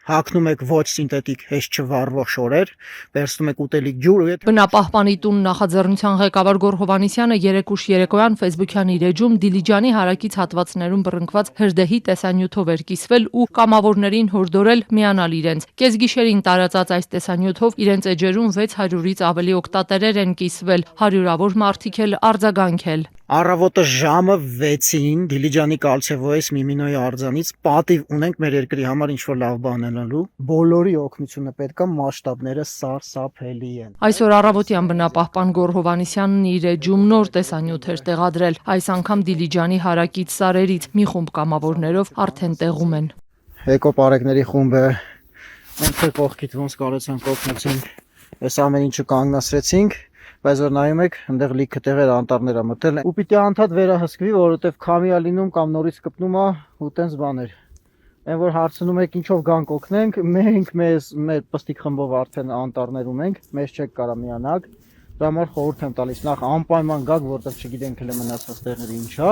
հագնում եք ոչ սինթետիկ հեշտ չվառվող շորեր, վերցնում եք ուտելիք ջուր ու Բնապահպանի տուն նախաձեռնության ղեկավար Գոռ Հովհաննիսյանը երեկուշ երեկոյան Facebook-յան իր էջում Դիլիջանի հարակից հատվածներում բռնկված հրդեհի տեսանյութով էր կիսվել ու կամավորներին հորդորել միանալ իրենց։ Կեսգիշերին տարածած այս տեսանյութով իրենց էջերում 600-ից ավելի օգտատերեր են կիսվել, հարյուրավոր մարդիկ էլ արձագանքել։ Առավոտը ժամը 6-ին Դիլիջանի Կալցեվոյես Միմինոյի արձանից պատիվ ունենք մեր երկրի համար ինչ-որ լավ բան անելու։ Բոլորի օգնությունը պետք է, մասշտաբները սարսափելի են։ Այսօր առավոտյան բնապահպան Գոռ Հովհաննիսյանն իր էջում նոր տեսանյութ էր տեղադրել, այս անգամ Դիլիջանի հարակից սարերից մի խումբ կամավորներով արդեն տեղում են։ Էկոպարեկների խումբը մենք կողքից ոնց կարեցանք օգնեցինք, այս ամեն ինչը կանգնացրեցինք, բայց որ նայում եք, այնտեղ լիքը տեղեր անտառներ ա մտել ու պիտի անդադ վերահսկվի, որովհետև քամի ա լինում կամ նորից կպնում ա ու տենց բաներ։ Այն որ հարցնում եք ինչով գանք օգնենք, մենք մեր պստիկ խմբով արդեն անտառներում ենք, մեզ չեք կարա միանալ։ Դրա համար խորհուրդ եմ տալիս նախ անպայման գաք, որտեղ չգիտենք հենց մնացած տեղերը ինչա։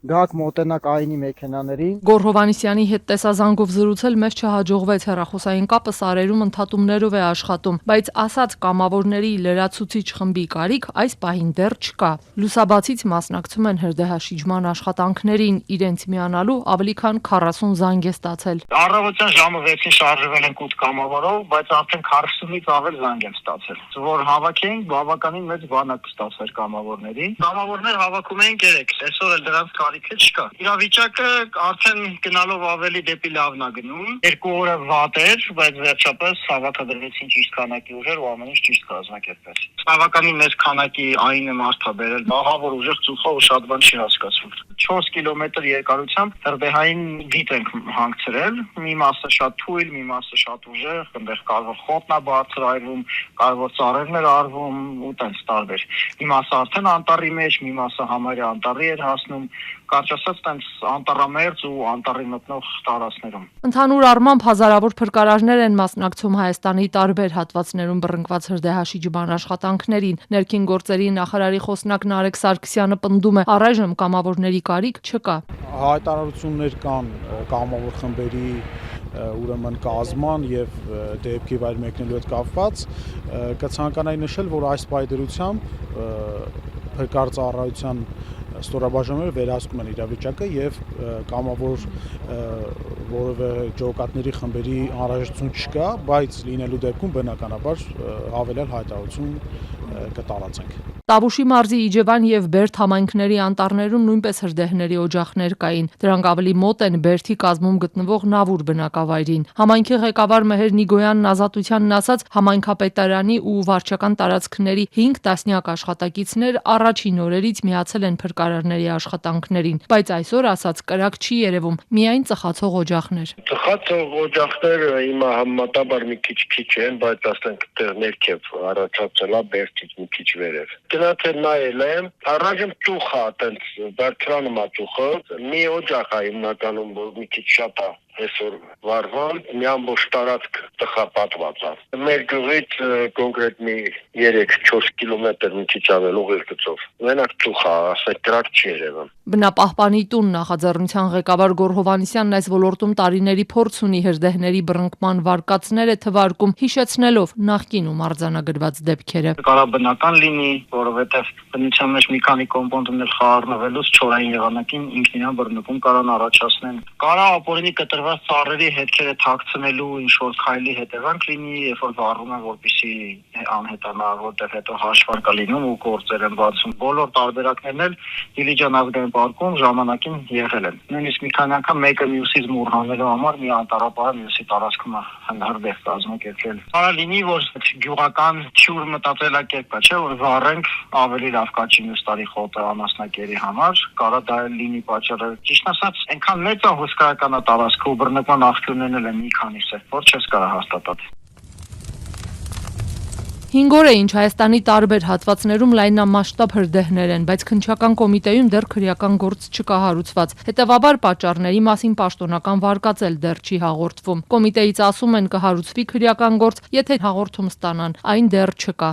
Գաք մոտենակ այնի մեքենաներին։ Գոռ Հովհաննիսյանի հետ տեսազանգով զրուցել մեզ չհաջողվեց, հեռախոսային կապը սարերում ընդհատումներով է աշխատում, բայց ասած կամավորների լրացուցիչ խմբի կարիք այս պահին դեռ չկա։ Լուսաբացից մասնակցում են հրդեհաշիջման աշխատանքներին, իրենց միանալու ավելի քան 40 զանգ է ստացել։ Առավոտյան ժամը 6-ին շարժվել ենք 8 կամավորով, բայց արդեն 40-ից ավել զանգ եմ ստացել։ Որ հավաքեինք, բավականին մեծ բանակ ստացվեր կամավորների։ Կամավորներ հավաքում էին 3, այսօր էլ դրանց կարիքը չկա։ Իրավիճակը արդեն գնալով ավելի դեպի լավն է գնում։ 2 օրը վատ էր, բայց վերջապես հավաքադրվեցին ճիշտ քանակի ուժեր ու ամեն ինչ ճիշտ կազմակերպվեց։ Բավականին մեծ քանակի այն մարդ ա բերել, ահավոր ուժեղ ծուխա ու շատ բան չի հասկացվում։ 4 կիլոմետր երկարությամբ հրդեհային գիտ ենք հանգցրել, մի մասը շատ թույլ, մի մասը շատ ուժեղ, այնտեղ կարող խոտն է բարձրայրվում, կարող ծառերն էր արվում ու տենց տարբեր։ Մի մասը արդեն անտառի մեջ, մի մասը համարյա անտառի էր հասնում, կարճ ասած տենց անտառամերձ ու անտառի մտնող տարածքներում։ Ընդհանուր առմամբ հազարավոր փրկարարներ են մասնակցում Հայաստանի տարբեր հատվածներում բռնկված հրդեհաշիջման աշխատանքներին։ Ներքին գործերի նախարարի խոսնակ Նարեկ Սարգսյանը պնդում է, առայժմ կամավորների կարիք չկա։ Հայտարարություններ կան կամավոր խմբերի ուրեմն կազման եւ դեպքի վայր մեկնելու հետ կապված, կցանկանայի նշել, որ այս պայդրությամբ փրկար ծառայության ստորաբաժանումները վերահսկում են իրավիճակը եւ կամավոր որևէ ջոկատների խմբերի անհրաժեշտություն չկա, բայց լինելու դեպքում բնականաբար հավելյալ հայտարարություն կտարածենք։ Տավուշի մարզի Իջևան եւ Բերդ համայնքների անտառներում նույնպես հրդեհների օջախներ կային։ Դրանք ավելի մոտ են Բերդի կազմում գտնվող Նավուր բնակավայրին։ Համայնքի ղեկավար Մեհեր Նիգոյանն Ազատությանն ասաց, համայնքապետարանի ու վարչական տարածքների 5 տասնյակ աշխատակիցներ առաջին օրերից միացել են փրկարարների աշխատանքներին, բայց այսօր ասաց կրակ չի երևում, միայն ծխացող օջախներ։ Ծխացող օջախները հիմա համեմատաբար մի քիչ են, բայց ասենք դեռ ներքև առաջացել է Բերդից մի քիչ վերև։ Գնացել նայել եմ, առայժմ ծուխ է, այտենց բարձրանում է ծուխը, մի օջախ է հիմնականում, որ մի քիչ շատ է այսօր վարվան, մի ամբողջ տարածք տխապատված է։ Մեր գյուղից կոնկրետ մի 3-4 կիլոմետր մի քիչ ավել ուղիղ մենակ ծուխ է, ասենք կրակ չի երևում։ Բնապահպանի տուն նախաձեռնության ղեկավար Գոռ Հովհաննիսյանն այս ոլորտում տարիների փորձ ունի, հրդեհների բռնկման վարկածներ է թվարկում, հիշեցնելով նախկինում արձանագրված դեպքերը։ Կարա բնական լինի, որովհետև բնության մեջ մի քանի կոմպոնենտներ խառնվելուց չորային եղանակին ինքնին բռնկում կարան առաջացնեն։ Կարա ապօրինի կտրված ծառերի հետքերը թաքցնելու ինչ-որ քայլի հետևանք լինի, երբ որ վառում են, որպեսզի անհետանա, որտեղ հետո հաշվար կա լինում ու գործեր են բացում։ Բոլոր տարբերակներն էլ Դիլիջան ազգային պարկում ժամանակին եղել են։ Նույնիսկ մի քանի անգամ մեկը մյուսից մուռ հանելու համար մի անտառապահ մյուսի տարածքում հրդեհ կազմակերպել։ Կարա լինի, որ գյուղական թյուր մտածելակերպ է, չէ՞, որ վառենք ավելի լավ կաճի մյուս տարի խոտը անասնակերի համար, կարա դա լինի պատճառը։ Ճիշտ ասած, այնքան մեծ է հսկայական տարածքը ու բռնկման աղբյուրներն էլ են մի քանիսը, որ չես կարա հաստատել։ 5 օր է ինչ Հայաստանի տարբեր հատվածներում լայնամասշտաբ հրդեհներ են, բայց քննչական կոմիտեում դեռ քրեական գործ չկա հարուցված։ Հետևաբար պատճառների մասին պաշտոնական վարկածել դեռ չի հաղորդվում։ Կոմիտեից ասում են կհարուցվի քրեական գործ, եթե հաղորդում ստանան, այն դեռ չկա։